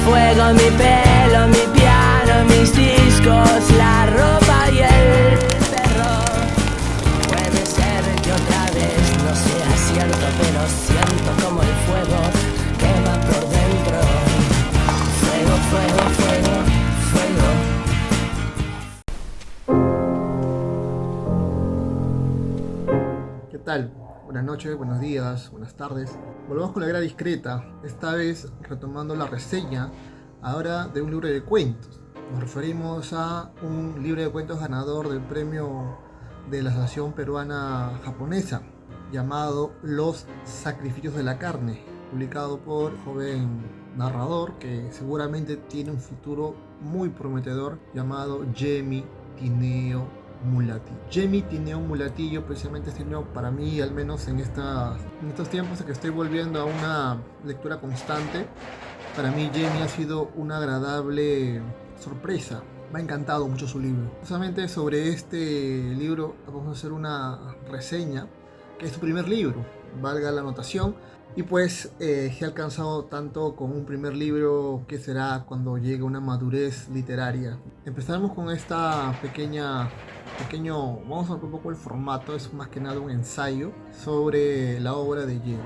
Fuego, mi pelo, mi piano, mis discos, la ropa y el perro. Puede ser que otra vez no sea cierto, pero siento como el fuego quema por dentro. Fuego, fuego, fuego, fuego. ¿Qué tal? Buenas noches, buenos días, buenas tardes. Volvemos con la Guerra Discreta, esta vez retomando la reseña ahora de un libro de cuentos. Nos referimos a un libro de cuentos ganador del premio de la Asociación Peruana Japonesa, llamado Los Sacrificios de la Carne, publicado por un joven narrador que seguramente tiene un futuro muy prometedor, llamado Yemi Tineo Mulatillo. Yemi Tineo Mulatillo, precisamente este libro, para mí, al menos en estos tiempos en que estoy volviendo a una lectura constante, para mí Yemi ha sido una agradable sorpresa. Me ha encantado mucho su libro. Justamente sobre este libro vamos a hacer una reseña, que es su primer libro, valga la anotación. Y pues se ha alcanzado tanto con un primer libro que será cuando llegue una madurez literaria. Empezaremos con esta pequeño, vamos a ver un poco el formato, es más que nada un ensayo sobre la obra de Yemi.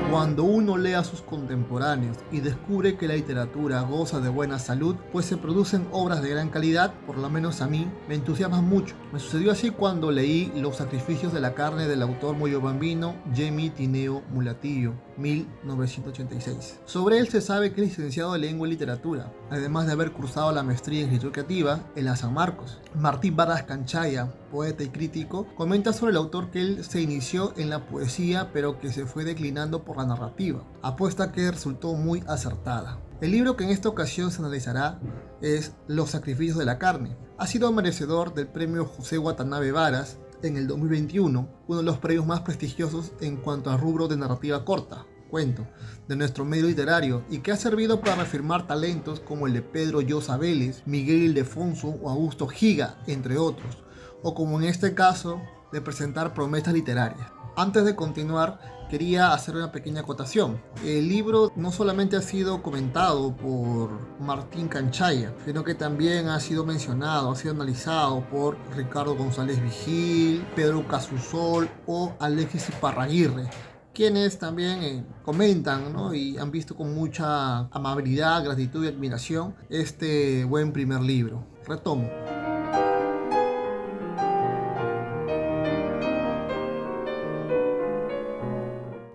Cuando uno lee a sus contemporáneos y descubre que la literatura goza de buena salud, pues se producen obras de gran calidad, por lo menos a mí, me entusiasma mucho. Me sucedió así cuando leí Los Sacrificios de la Carne del autor moyobambino Yemi Tineo Mulatillo, 1986. Sobre él se sabe que es licenciado en Lengua y Literatura, además de haber cursado la maestría en Escritura Creativa en la San Marcos. Martín Vargas Canchaya, poeta y crítico, comenta sobre el autor que él se inició en la poesía, pero que se fue declinando por la narrativa, apuesta que resultó muy acertada. El libro que en esta ocasión se analizará es Los Sacrificios de la Carne. Ha sido merecedor del premio José Watanabe Varas en el 2021, uno de los premios más prestigiosos en cuanto a rubro de narrativa corta, cuento, de nuestro medio literario, y que ha servido para reafirmar talentos como el de Pedro Llosa Vélez, Miguel Ildefonso o Augusto Higa, entre otros, o como en este caso, de presentar promesas literarias. Antes de continuar, quería hacer una pequeña acotación. El libro no solamente ha sido comentado por Martín Canchaya, sino que también ha sido mencionado, ha sido analizado por Ricardo González Vigil, Pedro Casusol o Alexis Iparraguirre, quienes también comentan, ¿no? Y han visto con mucha amabilidad, gratitud y admiración este buen primer libro. Retomo.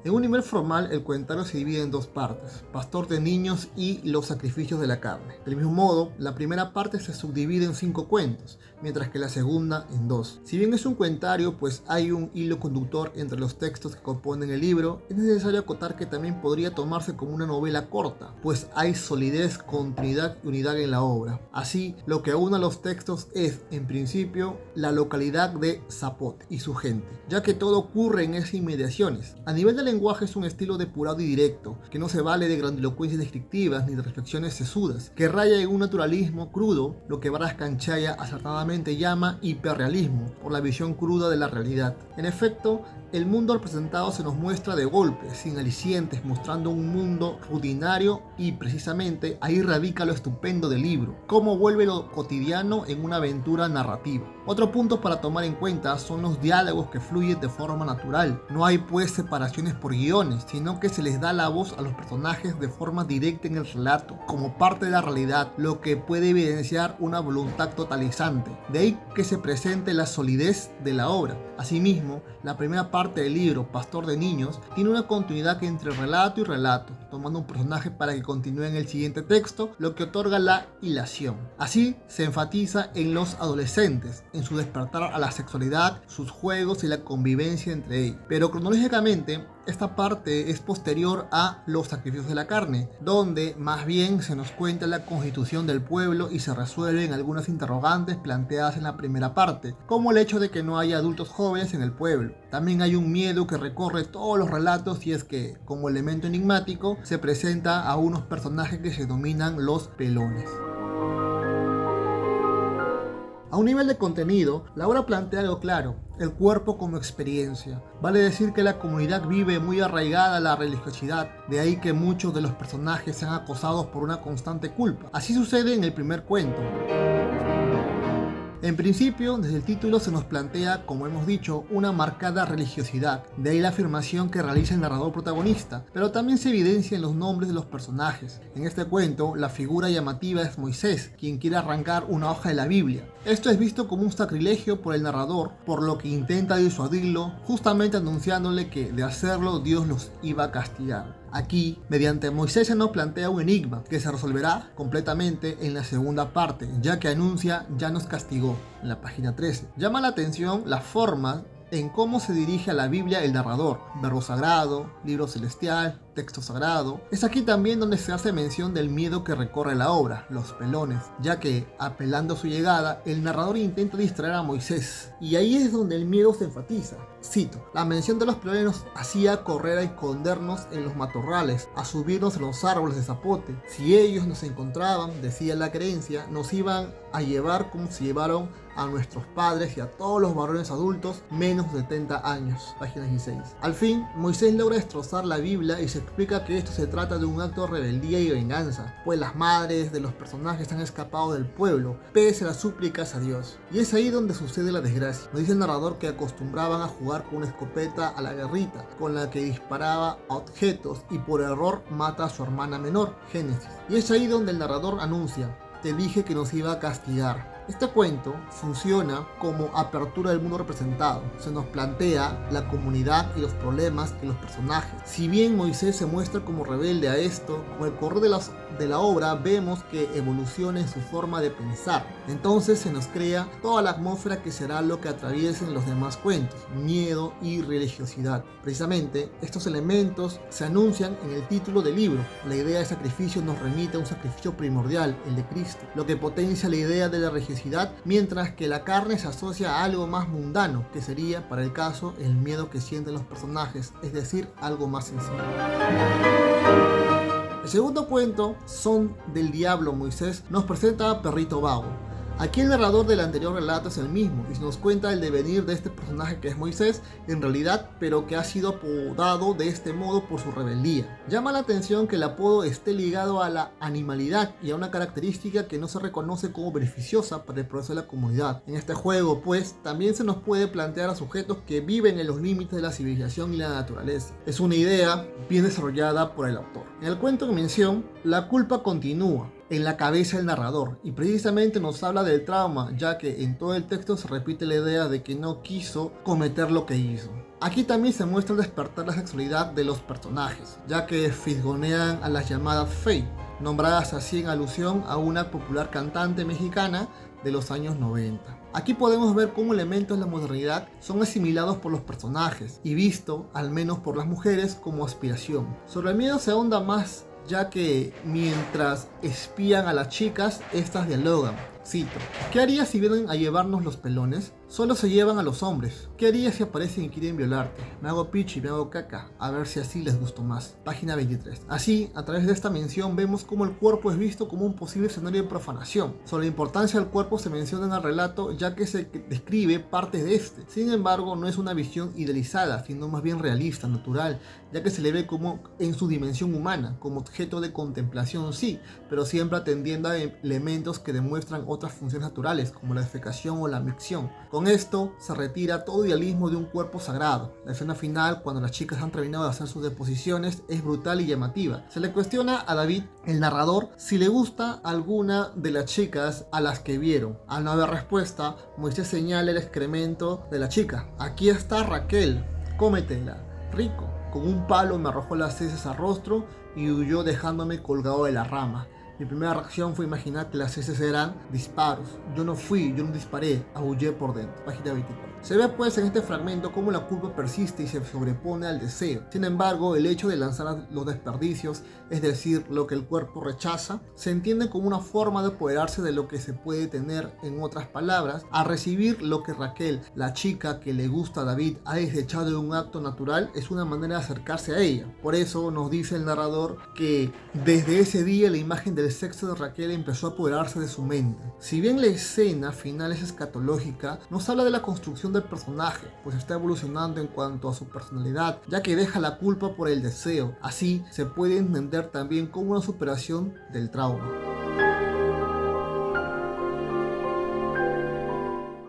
En un nivel formal, el cuentario se divide en dos partes: Pastor de Niños y Los Sacrificios de la Carne. Del mismo modo, la primera parte se subdivide en 5 cuentos, mientras que la segunda en 2. Si bien es un cuentario, pues hay un hilo conductor entre los textos que componen el libro, es necesario acotar que también podría tomarse como una novela corta, pues hay solidez, continuidad y unidad en la obra. Así, lo que une a los textos es, en principio, la localidad de Zapote y su gente, ya que todo ocurre en esas inmediaciones. A nivel del lenguaje es un estilo depurado y directo, que no se vale de grandilocuencias descriptivas ni de reflexiones sesudas, que raya en un naturalismo crudo, lo que Vargas Canchaya acertadamente llama hiperrealismo, por la visión cruda de la realidad. En efecto, el mundo representado se nos muestra de golpe, sin alicientes, mostrando un mundo rutinario, y precisamente ahí radica lo estupendo del libro, cómo vuelve lo cotidiano en una aventura narrativa. Otro punto para tomar en cuenta son los diálogos que fluyen de forma natural. No hay pues separaciones por guiones, sino que se les da la voz a los personajes de forma directa en el relato, como parte de la realidad, lo que puede evidenciar una voluntad totalizante. De ahí que se presente la solidez de la obra. Asimismo, la primera parte del libro, Pastor de Niños, tiene una continuidad entre relato y relato, tomando un personaje para que continúe en el siguiente texto, lo que otorga la hilación. Así, se enfatiza en los adolescentes, en su despertar a la sexualidad, sus juegos y la convivencia entre ellos. Pero cronológicamente, esta parte es posterior a Los Sacrificios de la Carne, donde más bien se nos cuenta la constitución del pueblo y se resuelven algunas interrogantes planteadas en la primera parte, como el hecho de que no haya adultos jóvenes en el pueblo. También hay un miedo que recorre todos los relatos, y es que, como elemento enigmático, se presenta a unos personajes que se denominan los pelones. A un nivel de contenido, la obra plantea algo claro: el cuerpo como experiencia. Vale decir que la comunidad vive muy arraigada a la religiosidad, de ahí que muchos de los personajes sean acosados por una constante culpa. Así sucede en el primer cuento. En principio, desde el título se nos plantea, como hemos dicho, una marcada religiosidad, de ahí la afirmación que realiza el narrador protagonista, pero también se evidencia en los nombres de los personajes. En este cuento, la figura llamativa es Moisés, quien quiere arrancar una hoja de la Biblia. Esto es visto como un sacrilegio por el narrador, por lo que intenta disuadirlo, justamente anunciándole que de hacerlo Dios los iba a castigar. Aquí, mediante Moisés, se nos plantea un enigma que se resolverá completamente en la segunda parte, ya que anuncia "ya nos castigó" en la página 13. Llama la atención la forma en cómo se dirige a la Biblia el narrador: verbo sagrado, libro celestial, texto sagrado. Es aquí también donde se hace mención del miedo que recorre la obra, los pelones, ya que, apelando a su llegada, el narrador intenta distraer a Moisés, y ahí es donde el miedo se enfatiza. Cito: la mención de los pelones nos hacía correr a escondernos en los matorrales, a subirnos a los árboles de zapote. Si ellos nos encontraban, decía la creencia, nos iban a llevar como se llevaron a nuestros padres y a todos los varones adultos menos de 70 años. Página 16. Al fin, Moisés logra destrozar la Biblia y se explica que esto se trata de un acto de rebeldía y venganza, pues las madres de los personajes han escapado del pueblo, pese a las súplicas a Dios. Y es ahí donde sucede la desgracia. Nos dice el narrador que acostumbraban a jugar con una escopeta a la guerrita, con la que disparaba a objetos y por error mata a su hermana menor, Génesis. Y es ahí donde el narrador anuncia: te dije que nos iba a castigar. Este cuento funciona como apertura del mundo representado. Se nos plantea la comunidad y los problemas que los personajes. Si bien Moisés se muestra como rebelde a esto, con el correr de la obra vemos que evoluciona en su forma de pensar. Entonces se nos crea toda la atmósfera que será lo que atraviesen los demás cuentos: miedo y religiosidad. Precisamente estos elementos se anuncian en el título del libro. La idea de sacrificio nos remite a un sacrificio primordial, el de Cristo, lo que potencia la idea de la religiosidad, mientras que la carne se asocia a algo más mundano, que sería, para el caso, el miedo que sienten los personajes, es decir, algo más sencillo. El segundo cuento, Son del Diablo Moisés, nos presenta a Perrito Vago. Aquí el narrador del anterior relato es el mismo y nos cuenta el devenir de este personaje que es Moisés, en realidad, pero que ha sido apodado de este modo por su rebeldía. Llama la atención que el apodo esté ligado a la animalidad y a una característica que no se reconoce como beneficiosa para el progreso de la comunidad. En este juego, pues, también se nos puede plantear a sujetos que viven en los límites de la civilización y la naturaleza. Es una idea bien desarrollada por el autor. En el cuento en mención, la culpa continúa en la cabeza del narrador y precisamente nos habla del trauma, ya que en todo el texto se repite la idea de que no quiso cometer lo que hizo. Aquí también se muestra el despertar la sexualidad de los personajes, ya que fisgonean a las llamadas Fey, nombradas así en alusión a una popular cantante mexicana de los años 90. Aquí podemos ver cómo elementos de la modernidad son asimilados por los personajes y visto, al menos por las mujeres, como aspiración. Sobre el miedo se ahonda más, ya que mientras espían a las chicas, estas dialogan. Cito: ¿qué harías si vienen a llevarnos los pelones? Solo se llevan a los hombres. ¿Qué harías si aparecen y quieren violarte? Me hago pichi, me hago caca, a ver si así les gusto más. Página 23. Así, a través de esta mención vemos cómo el cuerpo es visto como un posible escenario de profanación. Sobre la importancia del cuerpo se menciona en el relato, ya que se describe partes de este. Sin embargo, no es una visión idealizada, sino más bien realista, natural, ya que se le ve como en su dimensión humana, como objeto de contemplación, sí, pero siempre atendiendo a elementos que demuestran otras funciones naturales, como la defecación o la micción. Con esto se retira todo idealismo de un cuerpo sagrado. La escena final, cuando las chicas han terminado de hacer sus deposiciones, es brutal y llamativa. Se le cuestiona a David, el narrador, si le gusta alguna de las chicas a las que vieron. Al no haber respuesta, Moisés señala el excremento de la chica. Aquí está Raquel, cómetela, rico. Con un palo me arrojó las heces al rostro y huyó dejándome colgado de la rama. Mi primera reacción fue imaginar que las heces eran disparos. Yo no disparé, aullé por dentro. Página 24. Se ve pues en este fragmento cómo la culpa persiste y se sobrepone al deseo. Sin embargo, el hecho de lanzar los desperdicios, es decir, lo que el cuerpo rechaza, se entiende como una forma de apoderarse de lo que se puede tener. En otras palabras, a recibir lo que Raquel, la chica que le gusta a David, ha desechado de un acto natural, es una manera de acercarse a ella. Por eso nos dice el narrador que desde ese día la imagen del sexo de Raquel empezó a apoderarse de su mente. Si bien la escena final es escatológica, nos habla de la construcción del personaje, pues está evolucionando en cuanto a su personalidad, ya que deja la culpa por el deseo. Así se puede entender también como una superación del trauma.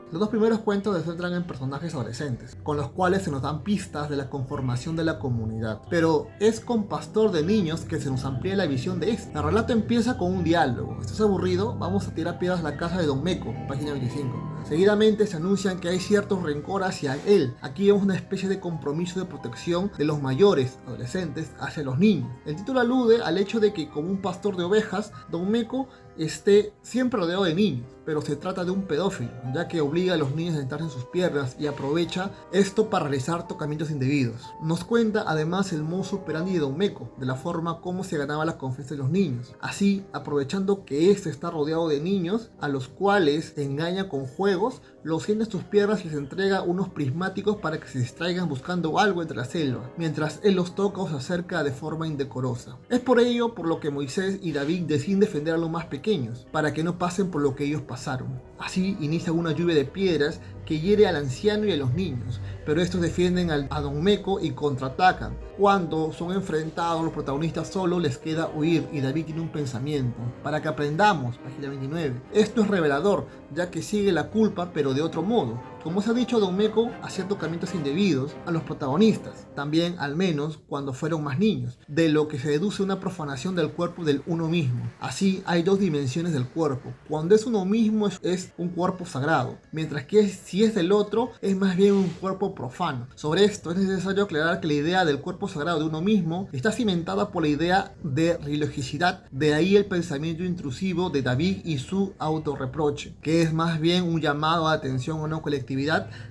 Los dos primeros cuentos se centran en personajes adolescentes, con los cuales se nos dan pistas de la conformación de la comunidad. Pero es con Pastor de Niños que se nos amplía la visión de este. El relato empieza con un diálogo. ¿Estás aburrido? Vamos a tirar piedras a la casa de Don Meco, página 25. Seguidamente se anuncian que hay cierto rencor hacia él. Aquí vemos una especie de compromiso de protección de los mayores, adolescentes, hacia los niños. El título alude al hecho de que, como un pastor de ovejas, Don Meco esté siempre rodeado de niños, pero se trata de un pedófilo, ya que obliga a los niños a sentarse en sus piernas y aprovecha esto para realizar tocamientos indebidos. Nos cuenta además el modus operandi de Don Meco, de la forma como se ganaba la confianza de los niños. Así, aprovechando que este está rodeado de niños, a los cuales engaña con juegos, los sienta en sus piernas y se entrega unos prismáticos para que se distraigan buscando algo entre la selva, mientras él los toca o se acerca de forma indecorosa. Es por ello por lo que Moisés y David deciden defender a los más pequeños, para que no pasen por lo que ellos pasaron. Así inicia una lluvia de piedras que hiere al anciano y a los niños, pero estos defienden a Don Meco y contraatacan. Cuando son enfrentados, los protagonistas solo les queda huir y David tiene un pensamiento, para que aprendamos, página 29. Esto es revelador, ya que sigue la culpa pero de otro modo. Como se ha dicho, Don Meco hacía tocamientos indebidos a los protagonistas, también al menos cuando fueron más niños, de lo que se deduce una profanación del cuerpo del uno mismo. Así hay dos dimensiones del cuerpo. Cuando es uno mismo es un cuerpo sagrado, mientras que si es del otro es más bien un cuerpo profano. Sobre esto es necesario aclarar que la idea del cuerpo sagrado de uno mismo está cimentada por la idea de religiosidad, de ahí el pensamiento intrusivo de David y su autorreproche, que es más bien un llamado a atención a una colectividad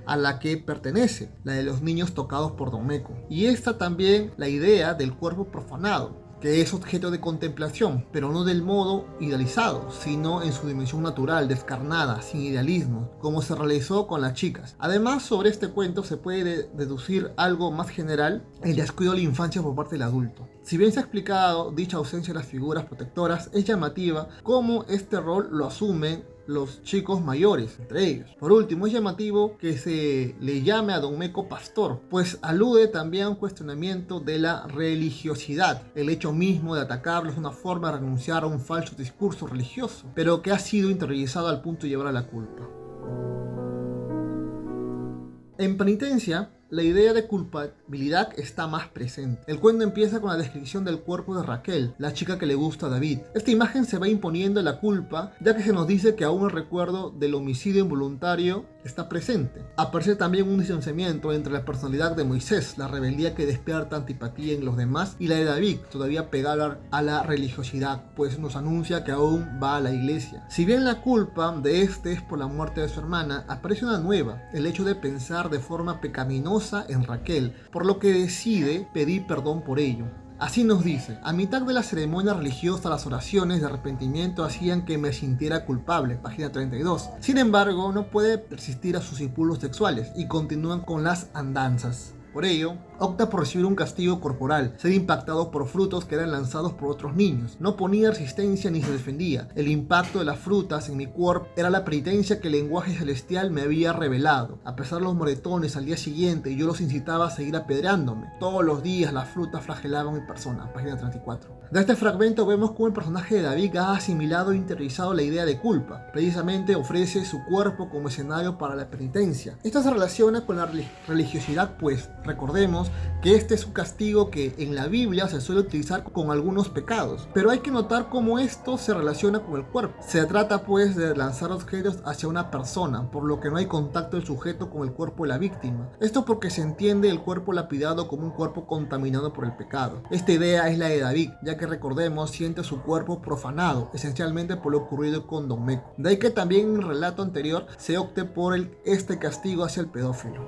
a la que pertenece, la de los niños tocados por Don Meco. Y esta también la idea del cuerpo profanado, que es objeto de contemplación, pero no del modo idealizado, sino en su dimensión natural, descarnada, sin idealismo, como se realizó con las chicas. Además, sobre este cuento se puede deducir algo más general, el descuido de la infancia por parte del adulto. Si bien se ha explicado dicha ausencia de las figuras protectoras, es llamativa cómo este rol lo asumen los chicos mayores, entre ellos. Por último, es llamativo que se le llame a Don Meco pastor, pues alude también a un cuestionamiento de la religiosidad. El hecho mismo de atacarlo es una forma de renunciar a un falso discurso religioso, pero que ha sido interiorizado al punto de llevar a la culpa. En Penitencia, la idea de culpabilidad está más presente. El cuento empieza con la descripción del cuerpo de Raquel, la chica que le gusta a David. Esta imagen se va imponiendo la culpa, ya que se nos dice que aún el recuerdo del homicidio involuntario está presente. Aparece también un distanciamiento entre la personalidad de Moisés, la rebeldía que despierta antipatía en los demás, y la de David, todavía pegada a la religiosidad, pues nos anuncia que aún va a la iglesia. Si bien la culpa de este es por la muerte de su hermana, aparece una nueva, el hecho de pensar de forma pecaminosa en Raquel, por lo que decide pedir perdón por ello. Así nos dice: a mitad de la ceremonia religiosa, las oraciones de arrepentimiento hacían que me sintiera culpable, página 32. Sin embargo, no puede resistir a sus impulsos sexuales y continúan con las andanzas. Por ello, opta por recibir un castigo corporal, ser impactado por frutos que eran lanzados por otros niños. No ponía resistencia ni se defendía. El impacto de las frutas en mi cuerpo era la penitencia que el lenguaje celestial me había revelado. A pesar de los moretones al día siguiente, yo los incitaba a seguir apedreándome. Todos los días las frutas flagelaban mi persona, página 34. De este fragmento vemos cómo el personaje de David ha asimilado e interiorizado la idea de culpa. Precisamente ofrece su cuerpo como escenario para la penitencia. Esto se relaciona con la religiosidad, pues Recordemos que este es un castigo que en la Biblia se suele utilizar con algunos pecados, pero hay que notar cómo esto se relaciona con el cuerpo. Se trata pues de lanzar objetos hacia una persona, por lo que no hay contacto del sujeto con el cuerpo de la víctima. Esto porque se entiende el cuerpo lapidado como un cuerpo contaminado por el pecado. Esta idea es la de David, ya que recordemos siente su cuerpo profanado, esencialmente por lo ocurrido con Don Meco. De ahí que también en el relato anterior se opte por este castigo hacia el pedófilo.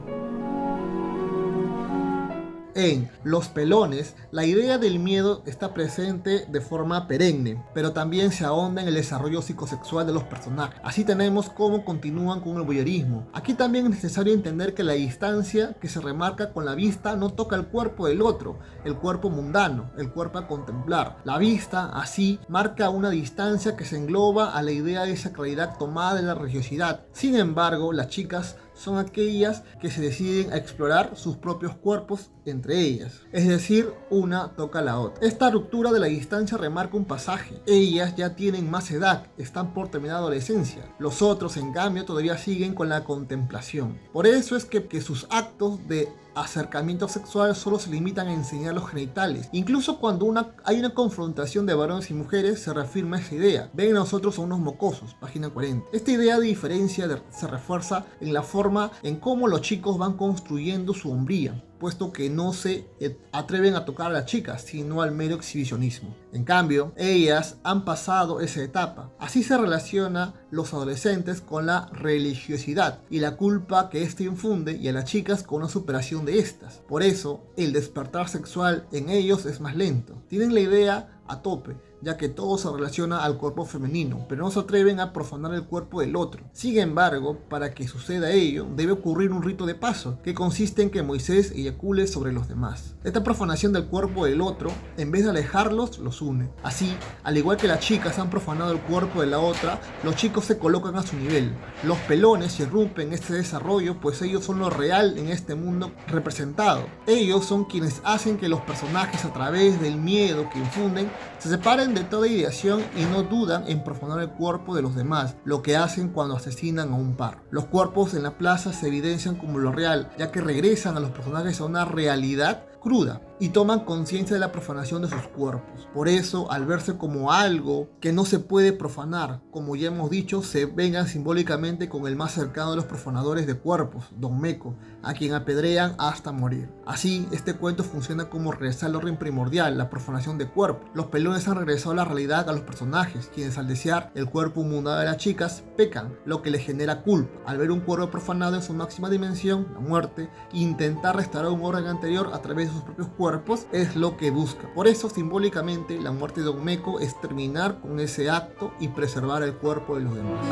En Los Pelones, la idea del miedo está presente de forma perenne, pero también se ahonda en el desarrollo psicosexual de los personajes. Así tenemos cómo continúan con el voyeurismo. Aquí también es necesario entender que la distancia que se remarca con la vista no toca el cuerpo del otro, el cuerpo mundano, el cuerpo a contemplar. La vista, así, marca una distancia que se engloba a la idea de sacralidad tomada de la religiosidad. Sin embargo, las chicas son aquellas que se deciden a explorar sus propios cuerpos entre ellas, es decir, una toca a la otra. Esta ruptura de la distancia remarca un pasaje. Ellas ya tienen más edad, están por terminar la adolescencia. Los otros, en cambio, todavía siguen con la contemplación. Por eso es que sus actos de acercamiento sexual solo se limitan a enseñar los genitales. Incluso cuando hay una confrontación de varones y mujeres, se reafirma esa idea. Ven nosotros a unos mocosos, página 40. Esta idea de diferencia se refuerza en la forma en cómo los chicos van construyendo su hombría, puesto que no se atreven a tocar a las chicas, sino al mero exhibicionismo. En cambio, ellas han pasado esa etapa. Así se relaciona los adolescentes con la religiosidad y la culpa que éste infunde, y a las chicas con una superación de estas. Por eso, el despertar sexual en ellos es más lento. Tienen la idea a tope, ya que todo se relaciona al cuerpo femenino, pero no se atreven a profanar el cuerpo del otro. Sin embargo, para que suceda ello, debe ocurrir un rito de paso, que consiste en que Moisés eyacule sobre los demás. Esta profanación del cuerpo del otro, en vez de alejarlos, los une. Así, al igual que las chicas han profanado el cuerpo de la otra, los chicos se colocan a su nivel. Los pelones irrumpen este desarrollo, pues ellos son lo real en este mundo representado. Ellos son quienes hacen que los personajes, a través del miedo que infunden, se separen de toda ideación y no dudan en profanar el cuerpo de los demás, lo que hacen cuando asesinan a un par. Los cuerpos en la plaza se evidencian como lo real, ya que regresan a los personajes a una realidad cruda y toman conciencia de la profanación de sus cuerpos. Por eso, al verse como algo que no se puede profanar, como ya hemos dicho, se vengan simbólicamente con el más cercano de los profanadores de cuerpos, Don Meco, a quien apedrean hasta morir. Así, este cuento funciona como regresar al orden primordial, la profanación de cuerpos. Los pelones han regresado a la realidad a los personajes, quienes al desear el cuerpo mundano de las chicas, pecan, lo que les genera culpa. Al ver un cuerpo profanado en su máxima dimensión, la muerte, intentar restaurar un orden anterior a través de sus propios cuerpos, es lo que busca. Por eso, simbólicamente, la muerte de Don Meco es terminar con ese acto y preservar el cuerpo de los demás.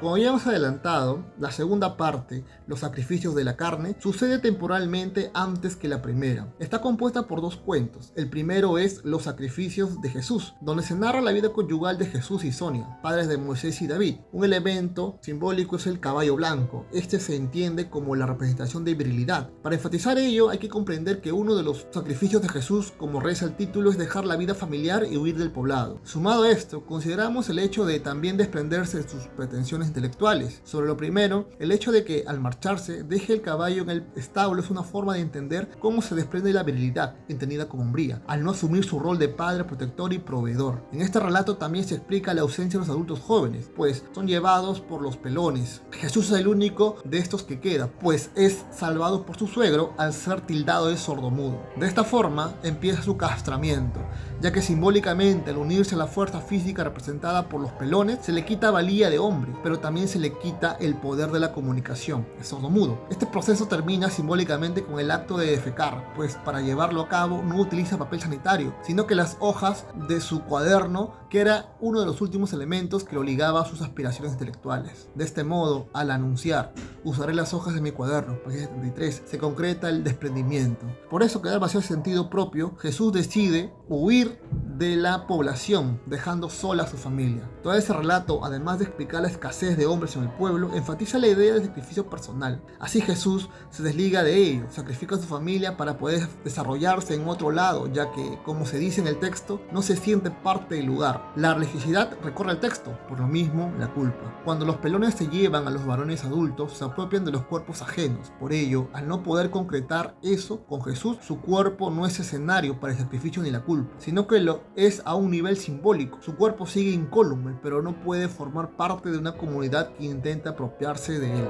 Como ya hemos adelantado, la segunda parte, los sacrificios de la carne, sucede temporalmente antes que la primera. Está compuesta por dos cuentos. El primero es Los sacrificios de Jesús, donde se narra la vida conyugal de Jesús y Sonia, padres de Moisés y David. Un elemento simbólico es el caballo blanco. Este se entiende como la representación de virilidad. Para enfatizar ello, hay que comprender que uno de los sacrificios de Jesús, como reza el título, es dejar la vida familiar y huir del poblado. Sumado a esto, consideramos el hecho de también desprenderse de sus pretensiones intelectuales. Sobre lo primero, el hecho de que al marcharse deje el caballo en el establo es una forma de entender cómo se desprende la virilidad, entendida como hombría, al no asumir su rol de padre, protector y proveedor. En este relato también se explica la ausencia de los adultos jóvenes, pues son llevados por los pelones. Jesús es el único de estos que queda, pues es salvado por su suegro al ser tildado de sordomudo. De esta forma empieza su castramiento, ya que simbólicamente al unirse a la fuerza física representada por los pelones, se le quita valía de hombre, pero también se le quita el poder de la comunicación, es sordomudo. Este proceso termina simbólicamente con el acto de defecar, pues para llevarlo a cabo no utiliza papel sanitario, sino que las hojas de su cuaderno, que era uno de los últimos elementos que lo ligaba a sus aspiraciones intelectuales. De este modo, al anunciar, usaré las hojas de mi cuaderno, página 73, se concreta el desprendimiento. Por eso, que da vacío de sentido propio, Jesús decide huir de la población, dejando sola a su familia. Todo ese relato, además de explicar la escasez escasez de hombres en el pueblo, enfatiza la idea del sacrificio personal. Así Jesús se desliga de ello, sacrifica a su familia para poder desarrollarse en otro lado, ya que, como se dice en el texto, no se siente parte del lugar. La religiosidad recorre el texto, por lo mismo la culpa. Cuando los pelones se llevan a los varones adultos, se apropian de los cuerpos ajenos. Por ello, al no poder concretar eso con Jesús, su cuerpo no es escenario para el sacrificio ni la culpa, sino que lo es a un nivel simbólico. Su cuerpo sigue incólume, pero no puede formar parte de una comunidad que intenta apropiarse de él.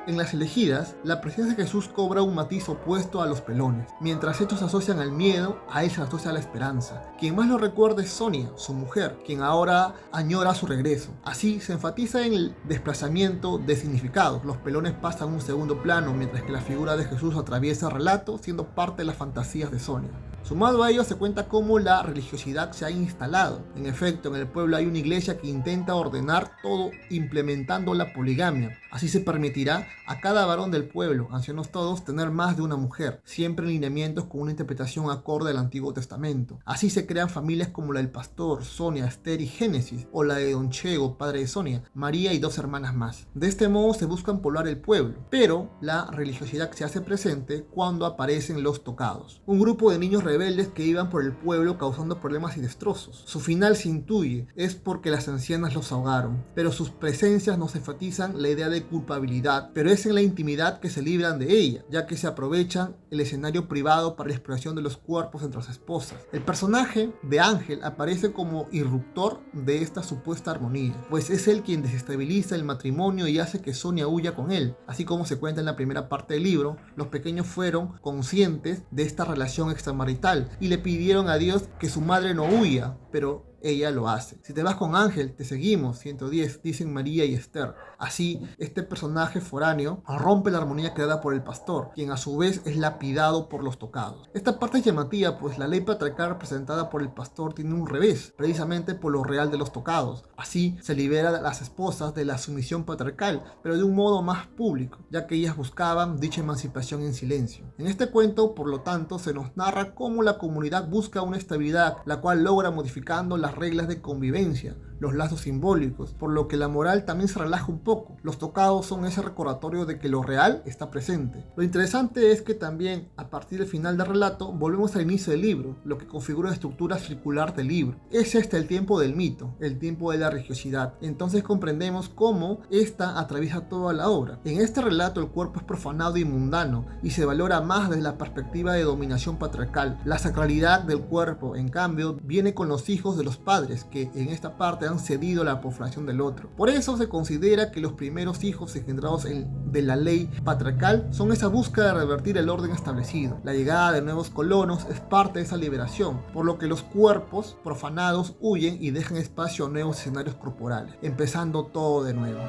En las elegidas, la presencia de Jesús cobra un matiz opuesto a los pelones. Mientras estos se asocian al miedo, a él se asocia la esperanza. Quien más lo recuerda es Sonia, su mujer, quien ahora añora su regreso. Así se enfatiza en el desplazamiento de significados. Los pelones pasan a un segundo plano, mientras que la figura de Jesús atraviesa el relato, siendo parte de las fantasías de Sonia. Sumado a ello, se cuenta cómo la religiosidad se ha instalado. En efecto, en el pueblo hay una iglesia que intenta ordenar todo implementando la poligamia. Así se permitirá a cada varón del pueblo, ancianos todos, tener más de una mujer, siempre en lineamientos con una interpretación acorde al Antiguo Testamento. Así se crean familias como la del pastor, Sonia, Esther y Génesis, o la de Don Chego, padre de Sonia, María y 2 hermanas más. De este modo se buscan poblar el pueblo, pero la religiosidad se hace presente cuando aparecen los tocados. Un grupo de niños rebeldes que iban por el pueblo causando problemas y destrozos. Su final se intuye, es porque las ancianas los ahogaron, pero sus presencias nos enfatizan la idea de culpabilidad, pero es en la intimidad que se libran de ella, ya que se aprovechan el escenario privado para la exploración de los cuerpos entre las esposas. El personaje de Ángel aparece como irruptor de esta supuesta armonía, pues es él quien desestabiliza el matrimonio y hace que Sonia huya con él. Así como se cuenta en la primera parte del libro, los pequeños fueron conscientes de esta relación extramarital y le pidieron a Dios que su madre no huya, pero ella lo hace. Si te vas con Ángel, te seguimos, 110, dicen María y Esther. Así, este personaje foráneo rompe la armonía creada por el pastor, quien a su vez es lapidado por los tocados. Esta parte es llamativa, pues la ley patriarcal representada por el pastor tiene un revés, precisamente por lo real de los tocados. Así, se libera a las esposas de la sumisión patriarcal, pero de un modo más público, ya que ellas buscaban dicha emancipación en silencio. En este cuento, por lo tanto, se nos narra cómo la comunidad busca una estabilidad, la cual logra modificando las reglas de convivencia, los lazos simbólicos, por lo que la moral también se relaja un poco. Los tocados son ese recordatorio de que lo real está presente. Lo interesante es que también, a partir del final del relato, volvemos al inicio del libro, lo que configura la estructura circular del libro. Es el tiempo del mito, el tiempo de la religiosidad. Entonces comprendemos cómo esta atraviesa toda la obra. En este relato el cuerpo es profanado y mundano, y se valora más desde la perspectiva de dominación patriarcal. La sacralidad del cuerpo, en cambio, viene con los hijos de los padres, que en esta parte han cedido la profanación del otro. Por eso se considera que los primeros hijos engendrados de la ley patriarcal son esa búsqueda de revertir el orden establecido. La llegada de nuevos colonos es parte de esa liberación, por lo que los cuerpos profanados huyen y dejan espacio a nuevos escenarios corporales, empezando todo de nuevo.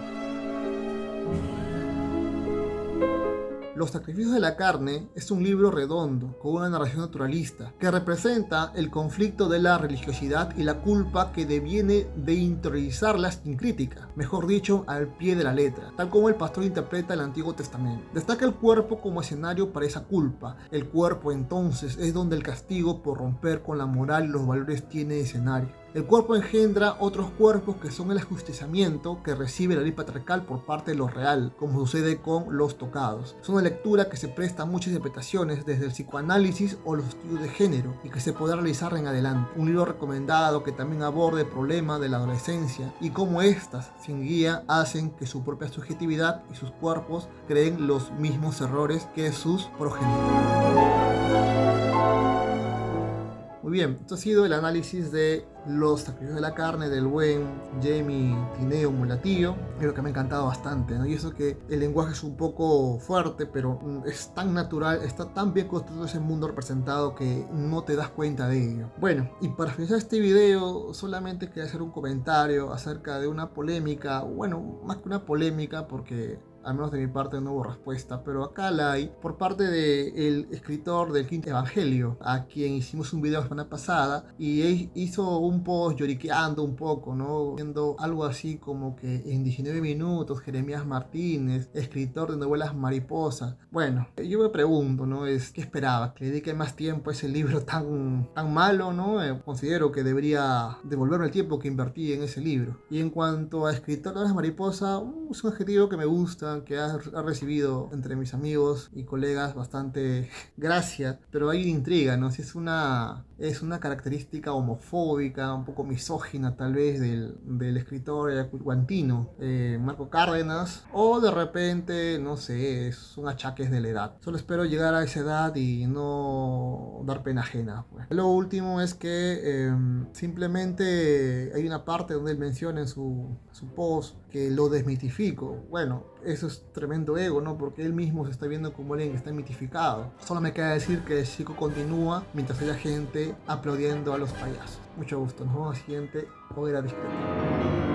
Los sacrificios de la carne es un libro redondo, con una narración naturalista, que representa el conflicto de la religiosidad y la culpa que deviene de interiorizarlas sin crítica, mejor dicho, al pie de la letra, tal como el pastor interpreta el Antiguo Testamento. Destaca el cuerpo como escenario para esa culpa. El cuerpo entonces es donde el castigo por romper con la moral y los valores tiene escenario. El cuerpo engendra otros cuerpos que son el ajusticiamiento que recibe la ley patriarcal por parte de lo real, como sucede con los tocados. Es una lectura que se presta a muchas interpretaciones desde el psicoanálisis o los estudios de género y que se podrá realizar en adelante. Un libro recomendado que también aborda el problema de la adolescencia y cómo éstas, sin guía, hacen que su propia subjetividad y sus cuerpos creen los mismos errores que sus progenitores. Muy bien, esto ha sido el análisis de Los sacrificios de la carne del buen Jamie Tineo Mulatillo. Creo que me ha encantado bastante, ¿no? Y eso que el lenguaje es un poco fuerte, pero es tan natural, está tan bien construido ese mundo representado que no te das cuenta de ello. Bueno, y para finalizar este video, solamente quería hacer un comentario acerca de una polémica, bueno, más que una polémica, porque al menos de mi parte no hubo respuesta, pero acá la hay por parte del escritor del Quinto Evangelio, a quien hicimos un video la semana pasada, y él hizo un post lloriqueando un poco, ¿no? Viendo algo así como que en 19 minutos, Jeremías Martínez, escritor de novelas mariposa. Bueno, yo me pregunto, ¿no? ¿Qué esperaba? ¿Que le dedique más tiempo a ese libro tan malo, ¿no? Considero que debería devolverme el tiempo que invertí en ese libro. Y en cuanto a escritor de novelas mariposa, es un adjetivo que me gusta, que ha recibido entre mis amigos y colegas bastante gracia, pero hay intriga, ¿no? Si es una característica homofóbica, un poco misógina tal vez del escritor guantino, Marco Cárdenas, o de repente, no sé, son achaques de la edad. Solo espero llegar a esa edad y no dar pena ajena, pues. Lo último es que simplemente hay una parte donde él menciona en su post que lo desmitifico. Bueno, eso es tremendo ego, ¿no? Porque él mismo se está viendo como alguien que está mitificado. Solo me queda decir que el ciclo continúa mientras haya gente aplaudiendo a los payasos. Mucho gusto, nos vemos en la siguiente hoguera discreta.